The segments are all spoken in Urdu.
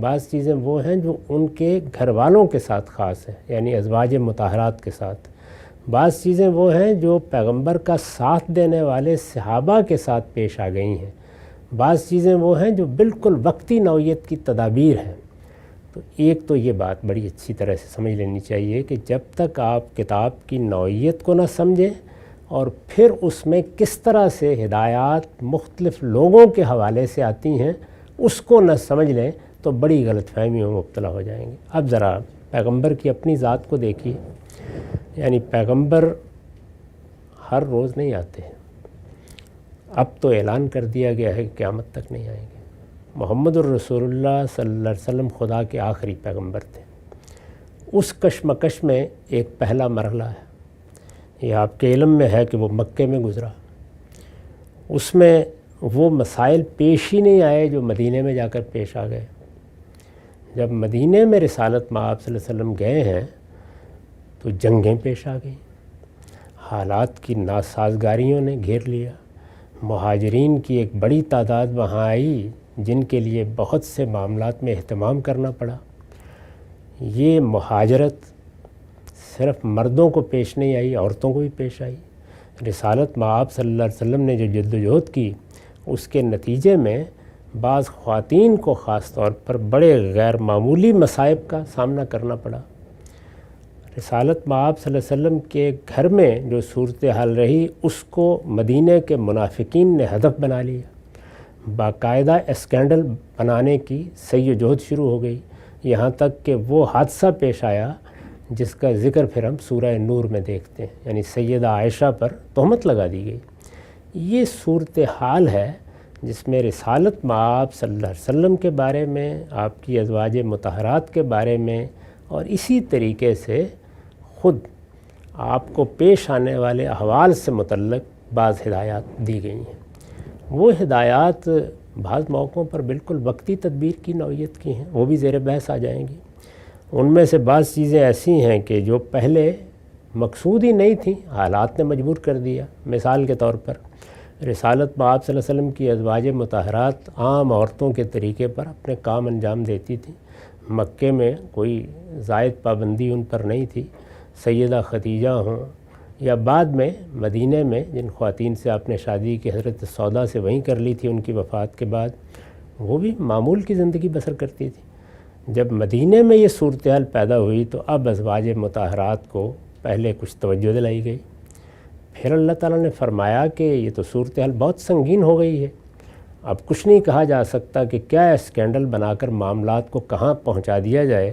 بعض چیزیں وہ ہیں جو ان کے گھر والوں کے ساتھ خاص ہیں، یعنی ازواج مطہرات کے ساتھ، بعض چیزیں وہ ہیں جو پیغمبر کا ساتھ دینے والے صحابہ کے ساتھ پیش آ گئی ہیں، بعض چیزیں وہ ہیں جو بالکل وقتی نوعیت کی تدابیر ہیں۔ تو ایک تو یہ بات بڑی اچھی طرح سے سمجھ لینی چاہیے کہ جب تک آپ کتاب کی نوعیت کو نہ سمجھیں اور پھر اس میں کس طرح سے ہدایات مختلف لوگوں کے حوالے سے آتی ہیں اس کو نہ سمجھ لیں تو بڑی غلط فہمیوں میں مبتلا ہو جائیں گے۔ اب ذرا پیغمبر کی اپنی ذات کو دیکھیے، یعنی پیغمبر ہر روز نہیں آتے ہیں، اب تو اعلان کر دیا گیا ہے کہ قیامت تک نہیں آئیں گے۔ محمد الرسول اللہ صلی اللہ علیہ وسلم خدا کے آخری پیغمبر تھے۔ اس کشمکش میں ایک پہلا مرحلہ ہے، یہ آپ کے علم میں ہے کہ وہ مکے میں گزرا، اس میں وہ مسائل پیش ہی نہیں آئے جو مدینے میں جا کر پیش آ گئے۔ جب مدینے میں رسالت مآب صلی اللہ علیہ وسلم گئے ہیں تو جنگیں پیش آ گئیں، حالات کی ناسازگاریوں نے گھیر لیا، مہاجرین کی ایک بڑی تعداد وہاں آئی جن کے لیے بہت سے معاملات میں اہتمام کرنا پڑا۔ یہ مہاجرت صرف مردوں کو پیش نہیں آئی، عورتوں کو بھی پیش آئی۔ رسالت مآب صلی اللہ علیہ وسلم نے جو جدوجہد کی اس کے نتیجے میں بعض خواتین کو خاص طور پر بڑے غیر معمولی مصائب کا سامنا کرنا پڑا۔ رسالت مآب صلی اللہ علیہ وسلم کے گھر میں جو صورتحال رہی اس کو مدینہ کے منافقین نے ہدف بنا لیا، باقاعدہ اسکینڈل بنانے کی سعی و جہد شروع ہو گئی، یہاں تک کہ وہ حادثہ پیش آیا جس کا ذکر پھر ہم سورہ نور میں دیکھتے ہیں، یعنی سیدہ عائشہ پر تہمت لگا دی گئی۔ یہ صورتحال ہے جس میں رسالت مآب صلی اللہ علیہ وسلم کے بارے میں، آپ کی ازواج مطہرات کے بارے میں، اور اسی طریقے سے خود آپ کو پیش آنے والے احوال سے متعلق بعض ہدایات دی گئی ہیں۔ وہ ہدایات بعض موقعوں پر بالکل وقتی تدبیر کی نوعیت کی ہیں، وہ بھی زیر بحث آ جائیں گی۔ ان میں سے بعض چیزیں ایسی ہیں کہ جو پہلے مقصود ہی نہیں تھیں، حالات نے مجبور کر دیا۔ مثال کے طور پر رسالت مآب صلی اللہ علیہ وسلم کی ازواج مطہرات عام عورتوں کے طریقے پر اپنے کام انجام دیتی تھیں، مکے میں کوئی زائد پابندی ان پر نہیں تھی۔ سیدہ خدیجہ ہوں یا بعد میں مدینہ میں جن خواتین سے آپ نے شادی کی، حضرت سودا سے وہیں کر لی تھی ان کی وفات کے بعد، وہ بھی معمول کی زندگی بسر کرتی تھی۔ جب مدینہ میں یہ صورتحال پیدا ہوئی تو اب ازواج مطہرات کو پہلے کچھ توجہ دلائی گئی، پھر اللہ تعالیٰ نے فرمایا کہ یہ تو صورتحال بہت سنگین ہو گئی ہے، اب کچھ نہیں کہا جا سکتا کہ کیا اسکینڈل بنا کر معاملات کو کہاں پہنچا دیا جائے،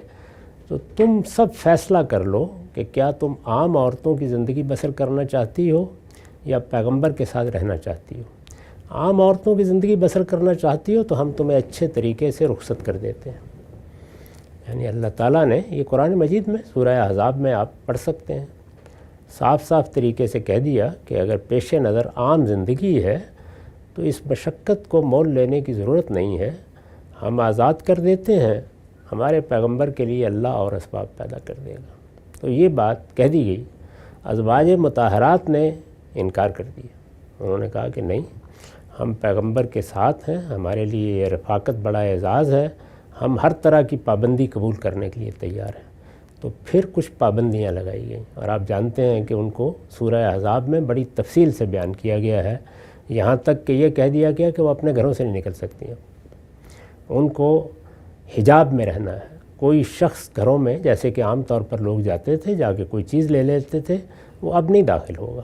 تو تم سب فیصلہ کر لو کہ کیا تم عام عورتوں کی زندگی بسر کرنا چاہتی ہو یا پیغمبر کے ساتھ رہنا چاہتی ہو۔ عام عورتوں کی زندگی بسر کرنا چاہتی ہو تو ہم تمہیں اچھے طریقے سے رخصت کر دیتے ہیں۔ یعنی اللہ تعالیٰ نے یہ قرآن مجید میں سورہ احزاب میں آپ پڑھ سکتے ہیں، صاف صاف طریقے سے کہہ دیا کہ اگر پیش نظر عام زندگی ہے تو اس مشقت کو مول لینے کی ضرورت نہیں ہے، ہم آزاد کر دیتے ہیں، ہمارے پیغمبر کے لیے اللہ اور اسباب پیدا کر دے گا۔ تو یہ بات کہہ دی گئی، ازواج مطہرات نے انکار کر دیا، انہوں نے کہا کہ نہیں، ہم پیغمبر کے ساتھ ہیں، ہمارے لیے یہ رفاقت بڑا اعزاز ہے، ہم ہر طرح کی پابندی قبول کرنے کے لیے تیار ہیں۔ تو پھر کچھ پابندیاں لگائی گئیں، اور آپ جانتے ہیں کہ ان کو سورہ احزاب میں بڑی تفصیل سے بیان کیا گیا ہے، یہاں تک کہ یہ کہہ دیا گیا کہ وہ اپنے گھروں سے نہیں نکل سکتی ہیں، ان کو حجاب میں رہنا ہے۔ کوئی شخص گھروں میں جیسے کہ عام طور پر لوگ جاتے تھے، جا کے کوئی چیز لے لیتے تھے، وہ اب نہیں داخل ہوگا،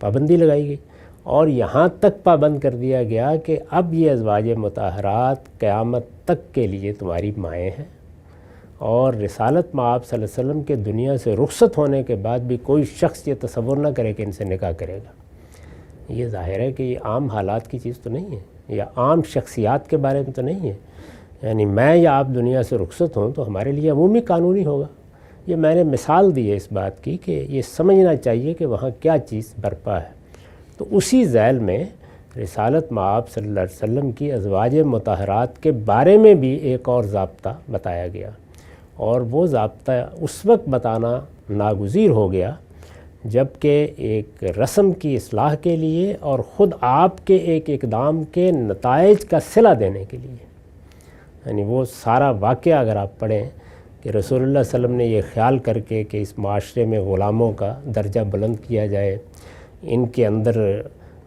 پابندی لگائی گئی۔ اور یہاں تک پابند کر دیا گیا کہ اب یہ ازواج مطہرات قیامت تک کے لیے تمہاری مائیں ہیں، اور رسالت مآب صلی اللہ علیہ وسلم کے دنیا سے رخصت ہونے کے بعد بھی کوئی شخص یہ تصور نہ کرے کہ ان سے نکاح کرے گا۔ یہ ظاہر ہے کہ یہ عام حالات کی چیز تو نہیں ہے، یا عام شخصیات کے بارے میں تو نہیں ہے۔ یعنی میں یا آپ دنیا سے رخصت ہوں تو ہمارے لیے عمومی قانونی ہوگا۔ یہ میں نے مثال دی ہے اس بات کی کہ یہ سمجھنا چاہیے کہ وہاں کیا چیز برپا ہے۔ تو اسی ذیل میں رسالت مآب صلی اللہ علیہ وسلم کی ازواج مطہرات کے بارے میں بھی ایک اور ضابطہ بتایا گیا، اور وہ ضابطہ اس وقت بتانا ناگزیر ہو گیا جب کہ ایک رسم کی اصلاح کے لیے اور خود آپ کے ایک اقدام کے نتائج کا صلہ دینے کے لیے یعنی وہ سارا واقعہ اگر آپ پڑھیں کہ رسول اللہ صلی اللہ علیہ وسلم نے یہ خیال کر کے کہ اس معاشرے میں غلاموں کا درجہ بلند کیا جائے، ان کے اندر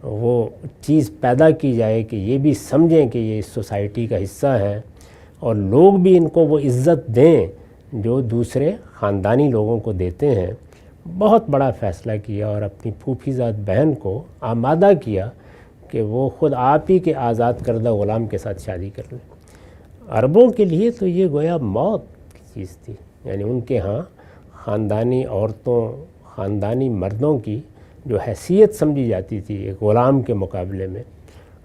وہ چیز پیدا کی جائے کہ یہ بھی سمجھیں کہ یہ اس سوسائٹی کا حصہ ہے، اور لوگ بھی ان کو وہ عزت دیں جو دوسرے خاندانی لوگوں کو دیتے ہیں، بہت بڑا فیصلہ کیا اور اپنی پھوپھی زاد بہن کو آمادہ کیا کہ وہ خود آپ ہی کے آزاد کردہ غلام کے ساتھ شادی کر لیں۔ عربوں کے لیے تو یہ گویا موت کی چیز تھی، یعنی ان کے ہاں خاندانی عورتوں، خاندانی مردوں کی جو حیثیت سمجھی جاتی تھی ایک غلام کے مقابلے میں،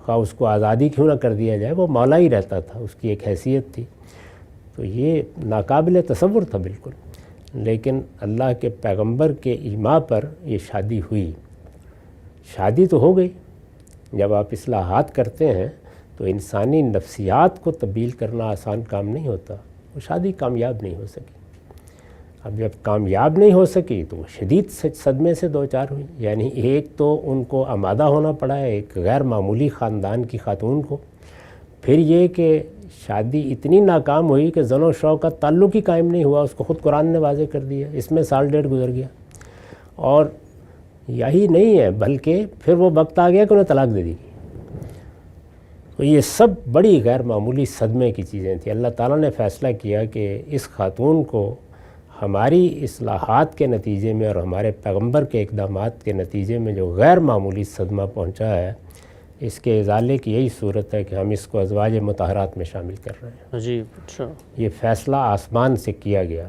خواہ اس کو آزادی کیوں نہ کر دیا جائے، وہ مولا ہی رہتا تھا، اس کی ایک حیثیت تھی۔ تو یہ ناقابل تصور تھا بالکل، لیکن اللہ کے پیغمبر کے ایما پر یہ شادی ہوئی۔ شادی تو ہو گئی۔ جب آپ اصلاحات کرتے ہیں تو انسانی نفسیات کو تبدیل کرنا آسان کام نہیں ہوتا، وہ شادی کامیاب نہیں ہو سکی۔ اب جب کامیاب نہیں ہو سکی تو وہ شدید صدمے سے دوچار ہوئی، یعنی ایک تو ان کو آمادہ ہونا پڑا ہے ایک غیر معمولی خاندان کی خاتون کو، پھر یہ کہ شادی اتنی ناکام ہوئی کہ زن و شوق کا تعلق ہی قائم نہیں ہوا، اس کو خود قرآن نے واضح کر دیا، اس میں سال ڈیڑھ گزر گیا۔ اور یہی نہیں ہے بلکہ پھر وہ وقت آ گیا کہ انہیں طلاق دے دی گئی۔ تو یہ سب بڑی غیر معمولی صدمے کی چیزیں تھیں۔ اللہ تعالیٰ نے فیصلہ کیا کہ اس خاتون کو ہماری اصلاحات کے نتیجے میں اور ہمارے پیغمبر کے اقدامات کے نتیجے میں جو غیر معمولی صدمہ پہنچا ہے، اس کے ازالے کی یہی صورت ہے کہ ہم اس کو ازواج مطہرات میں شامل کر رہے ہیں۔ جی اچھا، یہ فیصلہ آسمان سے کیا گیا،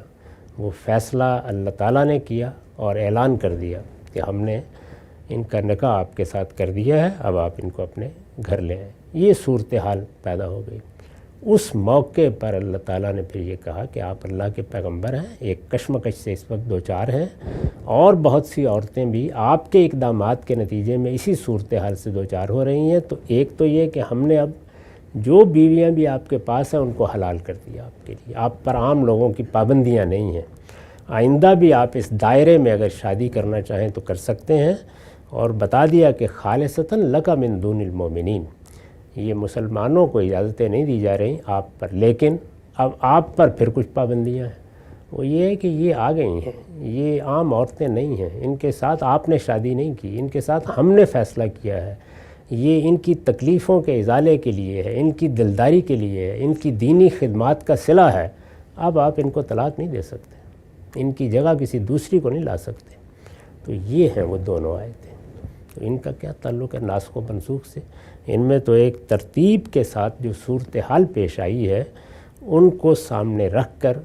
وہ فیصلہ اللہ تعالیٰ نے کیا اور اعلان کر دیا کہ ہم نے ان کا نکاح آپ کے ساتھ کر دیا ہے، اب آپ ان کو اپنے گھر لے آئیں۔ یہ صورتحال پیدا ہو گئی۔ اس موقع پر اللہ تعالیٰ نے پھر یہ کہا کہ آپ اللہ کے پیغمبر ہیں، ایک کشمکش سے اس وقت دوچار ہیں، اور بہت سی عورتیں بھی آپ کے اقدامات کے نتیجے میں اسی صورتحال سے دوچار ہو رہی ہیں۔ تو ایک تو یہ کہ ہم نے اب جو بیویاں بھی آپ کے پاس ہیں ان کو حلال کر دیا آپ کے لیے، آپ پر عام لوگوں کی پابندیاں نہیں ہیں، آئندہ بھی آپ اس دائرے میں اگر شادی کرنا چاہیں تو کر سکتے ہیں، اور بتا دیا کہ خالصتاً لک من دون المومنین، یہ مسلمانوں کو اجازتیں نہیں دی جا رہی آپ پر، لیکن اب آپ پر پھر کچھ پابندیاں ہیں۔ وہ یہ ہے کہ یہ آ گئی ہیں، یہ عام عورتیں نہیں ہیں، ان کے ساتھ آپ نے شادی نہیں کی، ان کے ساتھ ہم نے فیصلہ کیا ہے، یہ ان کی تکلیفوں کے ازالے کے لیے ہے، ان کی دلداری کے لیے ہے، ان کی دینی خدمات کا صلہ ہے۔ اب آپ ان کو طلاق نہیں دے سکتے، ان کی جگہ کسی دوسری کو نہیں لا سکتے۔ تو یہ ہیں وہ دونوں آیتیں۔ تو ان کا کیا تعلق ہے ناسخ و منسوخ سے؟ ان میں تو ایک ترتیب کے ساتھ جو صورتحال پیش آئی ہے ان کو سامنے رکھ کر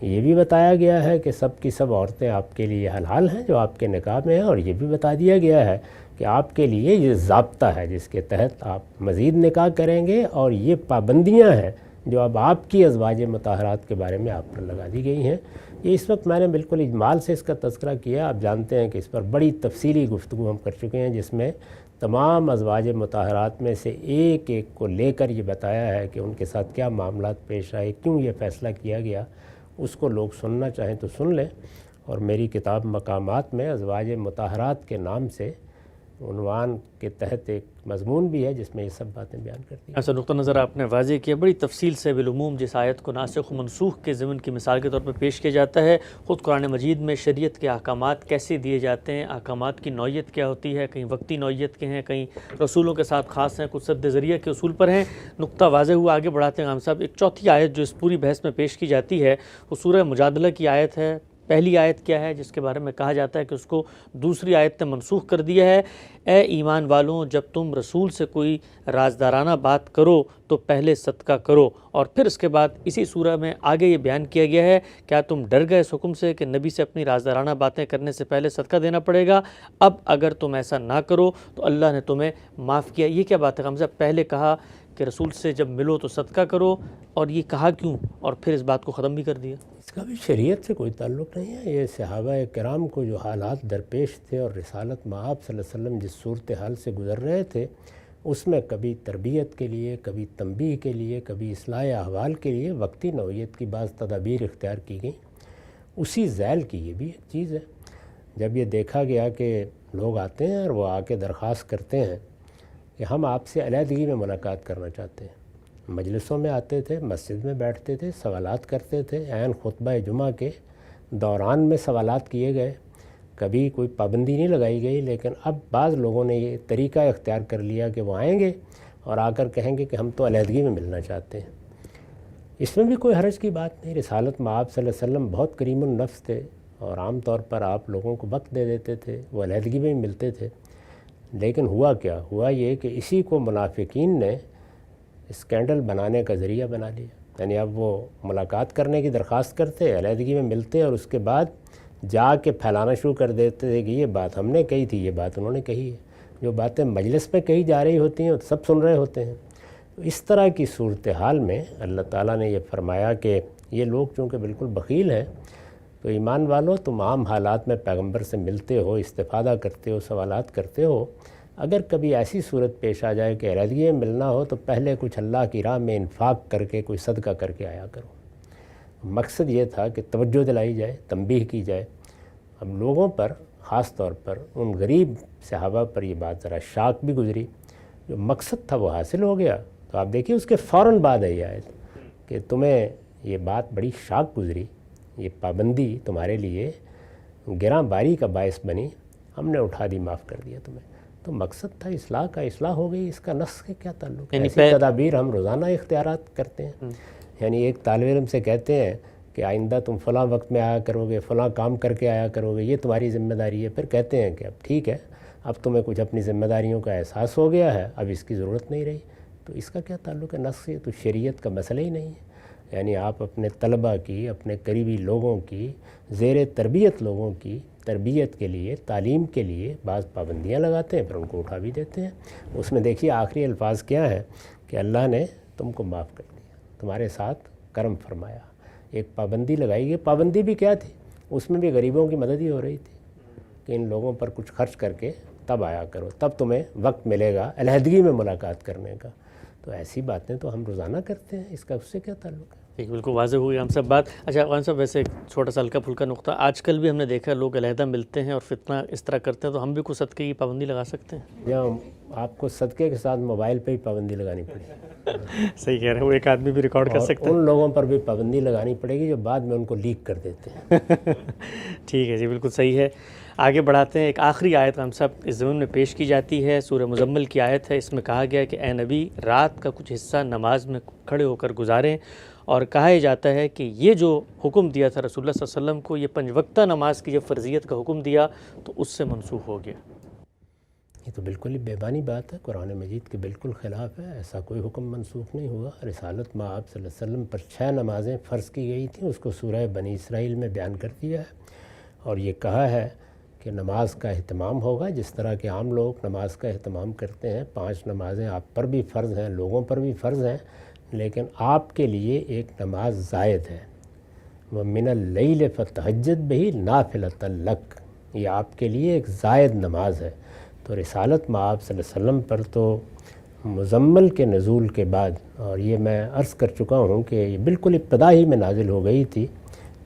یہ بھی بتایا گیا ہے کہ سب کی سب عورتیں آپ کے لیے حلال ہیں جو آپ کے نکاح میں ہیں، اور یہ بھی بتا دیا گیا ہے کہ آپ کے لیے یہ ضابطہ ہے جس کے تحت آپ مزید نکاح کریں گے، اور یہ پابندیاں ہیں جو اب آپ کی ازواج مطہرات کے بارے میں آپ پر لگا دی گئی ہیں۔ یہ اس وقت میں نے بالکل اجمال سے اس کا تذکرہ کیا، آپ جانتے ہیں کہ اس پر بڑی تفصیلی گفتگو ہم کر چکے ہیں، جس میں تمام ازواج مطہرات میں سے ایک ایک کو لے کر یہ بتایا ہے کہ ان کے ساتھ کیا معاملات پیش آئے، کیوں یہ فیصلہ کیا گیا۔ اس کو لوگ سننا چاہیں تو سن لیں، اور میری کتاب مقامات میں ازواج مطہرات کے نام سے عنوان کے تحت ایک مضمون بھی ہے جس میں یہ سب باتیں بیان کرتی ہیں۔ ایسا نقطہ نظر آپ نے واضح کیا، بڑی تفصیل سے بالعموم جس آیت کو ناسخ و منسوخ کے ضمن کی مثال کے طور پر پیش کیا جاتا ہے، خود قرآن مجید میں شریعت کے احکامات کیسے دیے جاتے ہیں، احکامات کی نوعیت کیا ہوتی ہے، کہیں وقتی نوعیت کے ہیں، کہیں رسولوں کے ساتھ خاص ہیں، کچھ سد ذریعہ کے اصول پر ہیں۔ نقطہ واضح ہوا، آگے بڑھاتے ہیں عام صاحب۔ ایک چوتھی آیت جو اس پوری بحث میں پیش کی جاتی ہے وہ سورہ مجادلہ کی آیت ہے۔ پہلی آیت کیا ہے جس کے بارے میں کہا جاتا ہے کہ اس کو دوسری آیت نے منسوخ کر دیا ہے؟ اے ایمان والوں، جب تم رسول سے کوئی رازدارانہ بات کرو تو پہلے صدقہ کرو، اور پھر اس کے بعد اسی سورہ میں آگے یہ بیان کیا گیا ہے، کیا تم ڈر گئے اس حکم سے کہ نبی سے اپنی رازدارانہ باتیں کرنے سے پہلے صدقہ دینا پڑے گا؟ اب اگر تم ایسا نہ کرو تو اللہ نے تمہیں معاف کیا۔ یہ کیا بات ہے حمزہ؟ پہلے کہا کہ رسول سے جب ملو تو صدقہ کرو، اور یہ کہا کیوں، اور پھر اس بات کو ختم بھی کر دیا؟ اس کا بھی شریعت سے کوئی تعلق نہیں ہے۔ یہ صحابہ کرام کو جو حالات درپیش تھے اور رسالت مآب صلی اللہ علیہ وسلم جس صورتحال سے گزر رہے تھے، اس میں کبھی تربیت کے لیے، کبھی تنبیہ کے لیے، کبھی اصلاح احوال کے لیے وقتی نوعیت کی بعض تدابیر اختیار کی گئیں۔ اسی ذیل کی یہ بھی ایک چیز ہے۔ جب یہ دیکھا گیا کہ لوگ آتے ہیں اور وہ آ کے درخواست کرتے ہیں کہ ہم آپ سے علیحدگی میں ملاقات کرنا چاہتے ہیں، مجلسوں میں آتے تھے، مسجد میں بیٹھتے تھے، سوالات کرتے تھے، عین خطبہ جمعہ کے دوران میں سوالات کیے گئے، کبھی کوئی پابندی نہیں لگائی گئی۔ لیکن اب بعض لوگوں نے یہ طریقہ اختیار کر لیا کہ وہ آئیں گے اور آ کر کہیں گے کہ ہم تو علیحدگی میں ملنا چاہتے ہیں۔ اس میں بھی کوئی حرج کی بات نہیں۔ رسالت مآب صلی اللہ علیہ وسلم بہت کریم النفس تھے اور عام طور پر آپ لوگوں کو وقت دے دیتے تھے، وہ علیحدگی میں ملتے تھے۔ لیکن ہوا کیا؟ ہوا یہ کہ اسی کو منافقین نے اسکینڈل بنانے کا ذریعہ بنا لیا۔ یعنی اب وہ ملاقات کرنے کی درخواست کرتے، علیحدگی میں ملتے اور اس کے بعد جا کے پھیلانا شروع کر دیتے تھے کہ یہ بات ہم نے کہی تھی، یہ بات انہوں نے کہی ہے۔ جو باتیں مجلس میں کہی جا رہی ہوتی ہیں وہ سب سن رہے ہوتے ہیں۔ تو اس طرح کی صورتحال میں اللہ تعالیٰ نے یہ فرمایا کہ یہ لوگ چونکہ بالکل بخیل ہیں، تو ایمان والو تم عام حالات میں پیغمبر سے ملتے ہو، استفادہ کرتے ہو، سوالات کرتے ہو، اگر کبھی ایسی صورت پیش آ جائے کہ علیحدگی میں ملنا ہو تو پہلے کچھ اللہ کی راہ میں انفاق کر کے کوئی صدقہ کر کے آیا کرو۔ مقصد یہ تھا کہ توجہ دلائی جائے، تنبیہ کی جائے۔ اب لوگوں پر، خاص طور پر ان غریب صحابہ پر یہ بات ذرا شاک بھی گزری۔ جو مقصد تھا وہ حاصل ہو گیا، تو آپ دیکھیے اس کے فوراً بعد آئی آیت کہ تمہیں یہ بات بڑی شاک گزری، یہ پابندی تمہارے لیے گراں باری کا باعث بنی، ہم نے اٹھا دی، معاف کر دیا تمہیں۔ تو مقصد تھا اصلاح کا، اصلاح ہو گئی، اس کا نسخ کے کیا تعلق ہے؟ ایسی تدابیر ہم روزانہ اختیارات کرتے ہیں۔ یعنی ایک طالب علم سے کہتے ہیں کہ آئندہ تم فلاں وقت میں آیا کرو گے، فلاں کام کر کے آیا کرو گے، یہ تمہاری ذمہ داری ہے۔ پھر کہتے ہیں کہ اب ٹھیک ہے، اب تمہیں کچھ اپنی ذمہ داریوں کا احساس ہو گیا ہے، اب اس کی ضرورت نہیں رہی۔ تو اس کا کیا تعلق ہے نسخ سے؟ تو شریعت کا مسئلہ ہی نہیں ہے۔ یعنی آپ اپنے طلبہ کی، اپنے قریبی لوگوں کی، زیر تربیت لوگوں کی تربیت کے لیے، تعلیم کے لیے بعض پابندیاں لگاتے ہیں، پھر ان کو اٹھا بھی دیتے ہیں۔ اس میں دیکھیے آخری الفاظ کیا ہیں کہ اللہ نے تم کو معاف کر دیا، تمہارے ساتھ کرم فرمایا۔ ایک پابندی لگائی گئی، پابندی بھی کیا تھی؟ اس میں بھی غریبوں کی مدد ہی ہو رہی تھی کہ ان لوگوں پر کچھ خرچ کر کے تب آیا کرو، تب تمہیں وقت ملے گا علیحدگی میں ملاقات کرنے کا۔ تو ایسی باتیں تو ہم روزانہ کرتے ہیں، اس کا اس سے کیا تعلق ہے؟ ٹھیک، بالکل واضح ہوئی ہم سب بات۔ اچھا افغان صاحب، ویسے ایک چھوٹا سا ہلکا پھلکا نقطہ، آج کل بھی ہم نے دیکھا لوگ علیحدہ ملتے ہیں اور فتنہ اس طرح کرتے ہیں، تو ہم بھی کوئی صدقے کی پابندی لگا سکتے ہیں؟ یا آپ کو صدقے کے ساتھ موبائل پہ ہی پابندی لگانی پڑے گی۔ صحیح کہہ رہے ہیں، وہ ایک آدمی بھی ریکارڈ کر سکتا ہے۔ ان لوگوں پر بھی پابندی لگانی پڑے گی جو بعد میں ان کو لیک کر دیتے ہیں۔ ٹھیک ہے جی، بالکل صحیح ہے۔ آگے بڑھاتے ہیں۔ ایک آخری آیت ہم سب اس ضمن میں پیش کی جاتی ہے، سورہ مزمل کی آیت ہے۔ اس میں کہا گیا ہے کہ اے نبی رات کا کچھ حصہ نماز میں کھڑے ہو کر گزاریں، اور کہا یہ جاتا ہے کہ یہ جو حکم دیا تھا رسول اللہ صلی اللہ علیہ وسلم کو، یہ 5 وقتہ نماز کی جب فرضیت کا حکم دیا تو اس سے منسوخ ہو گیا۔ یہ تو بالکل ہی بیبانی بات ہے، قرآن مجید کے بالکل خلاف ہے۔ ایسا کوئی حکم منسوخ نہیں ہوا۔ رسالت مآب صلی اللہ علیہ وسلم پر 6 نمازیں فرض کی گئی تھیں، اس کو سورہ بنی اسرائیل میں بیان کر دیا ہے، اور یہ کہا ہے کہ نماز کا اہتمام ہوگا جس طرح کہ عام لوگ نماز کا اہتمام کرتے ہیں۔ 5 نمازیں آپ پر بھی فرض ہیں، لوگوں پر بھی فرض ہیں، لیکن آپ کے لیے ایک نماز زائد ہے۔ وَمِنَ اللَّيْلِ فَتَهَجَّدْ بِهِ نَافِلَةً لَكَ، یہ آپ کے لیے ایک زائد نماز ہے۔ تو رسالت مآب صلی اللہ علیہ وسلم پر تو مزمل کے نزول کے بعد، اور یہ میں عرض کر چکا ہوں کہ یہ بالکل ابتدا ہی میں نازل ہو گئی تھی،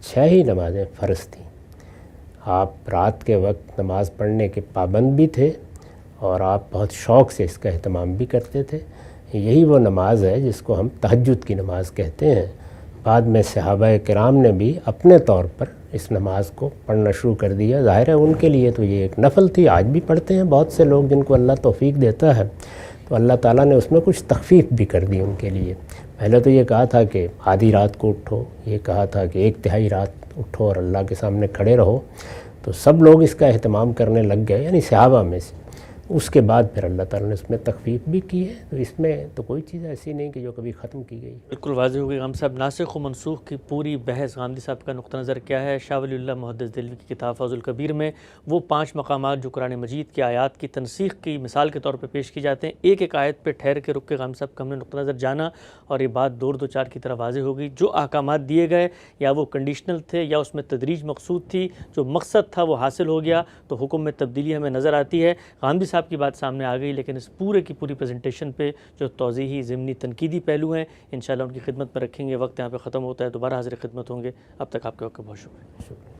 6 ہی نمازیں فرض تھیں۔ آپ رات کے وقت نماز پڑھنے کے پابند بھی تھے، اور آپ بہت شوق سے اس کا اہتمام بھی کرتے تھے۔ یہی وہ نماز ہے جس کو ہم تہجد کی نماز کہتے ہیں۔ بعد میں صحابہ کرام نے بھی اپنے طور پر اس نماز کو پڑھنا شروع کر دیا۔ ظاہر ہے ان کے لیے تو یہ ایک نفل تھی، آج بھی پڑھتے ہیں بہت سے لوگ جن کو اللہ توفیق دیتا ہے، تو اللہ تعالیٰ نے اس میں کچھ تخفیف بھی کر دی ان کے لیے۔ پہلے تو یہ کہا تھا کہ آدھی رات کو اٹھو، یہ کہا تھا کہ 1/3 رات اٹھو اور اللہ کے سامنے کھڑے رہو، تو سب لوگ اس کا اہتمام کرنے لگ گئے، یعنی صحابہ میں سے۔ اس کے بعد پھر اللہ تعالیٰ نے اس میں تخفیف بھی کی ہے، تو اس میں تو کوئی چیز ایسی نہیں کہ جو کبھی ختم کی گئی۔ بالکل واضح ہو گئی ہم سب۔ ناسخ و منسوخ کی پوری بحث غامدی صاحب کا نقطہ نظر کیا ہے؟ شاہ ولی اللہ محدث دہلوی کی کتاب فیض الکبیر میں وہ 5 مقامات جو قرآن مجید کی آیات کی تنسیخ کی مثال کے طور پہ پیش کی جاتے ہیں، ایک ایک آیت پہ ٹھہر کے رک کے غام صاحب کا ہم نے نقطہ نظر جانا، اور یہ بات دور دو چار کی طرح واضح ہو گئی۔ جو احکامات دیے گئے یا وہ کنڈیشنل تھے یا اس میں تدریج مقصود تھی، جو مقصد تھا وہ حاصل ہو گیا، تو حکم میں تبدیلی ہمیں نظر آتی ہے۔ غامدی صاحب کی بات سامنے آ گئی، لیکن اس پورے کی پوری پریزنٹیشن پہ جو توضیحی ضمنی تنقیدی پہلو ہیں انشاءاللہ ان کی خدمت میں رکھیں گے۔ وقت یہاں پہ ختم ہوتا ہے، دوبارہ حاضر خدمت ہوں گے، اب تک آپ کے وقت کا بہت شکریہ۔